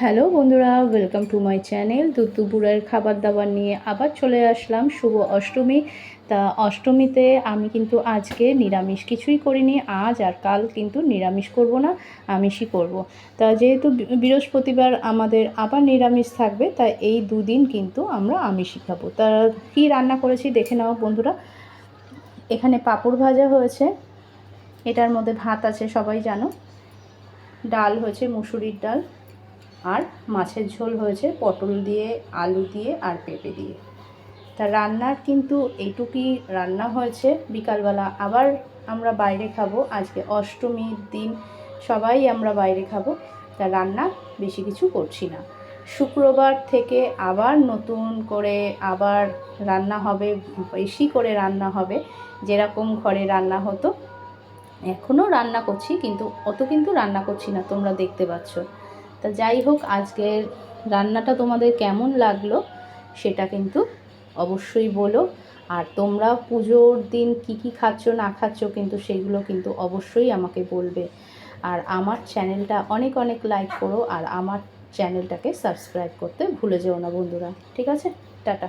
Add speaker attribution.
Speaker 1: Hello বন্ধুরা, welcome to my channel. দুপুরের খাবার দাবার নিয়ে আবার চলে আসলাম। শুভ অষ্টমী। তা অষ্টমীতে আমি কিন্তু আজকে নিরামিষ কিছুই করিনি। আজ আর কাল কিন্তু নিরামিষ করব না, আমিষই করব। তা যেহেতু বৃহস্পতিবার আমাদের আবার নিরামিষ থাকবে, তাই এই দুদিন কিন্তু আমরা আমিষই খাবো। তা কী রান্না করেছি দেখে নাও বন্ধুরা। এখানে পাঁপড় ভাজা হয়েছে, এটার মধ্যে ভাত আছে সবাই জানো, ডাল হয়েছে মুসুরির ডাল, আর মাছের ঝোল হয়েছে পটল দিয়ে, আলু দিয়ে আর পেঁপে দিয়ে। তা রান্নার কিন্তু এইটুকুই রান্না হয়েছে। বিকালবেলা আবার আমরা বাইরে খাবো, আজকে অষ্টমীর দিন সবাই আমরা বাইরে খাবো। তা রান্না বেশি কিছু করছি না। শুক্রবার থেকে আবার নতুন করে আবার রান্না হবে, বেশি করে রান্না হবে। যেরকম ঘরে রান্না হতো এখনও রান্না করছি, কিন্তু অত কিন্তু রান্না করছি না, তোমরা দেখতে পাচ্ছ। তা যাই হোক, আজকের রান্নাটা তোমাদের কেমন লাগলো সেটা কিন্তু অবশ্যই বলো। আর তোমরা পুজোর দিন কি কি খাচ্ছ না খাচ্ছ কিন্তু সেগুলো কিন্তু অবশ্যই আমাকে বলবে। আর আমার চ্যানেলটা অনেক অনেক লাইক করো, আর আমার চ্যানেলটাকে সাবস্ক্রাইব করতে ভুলে যেও না বন্ধুরা। ঠিক আছে, টাটা।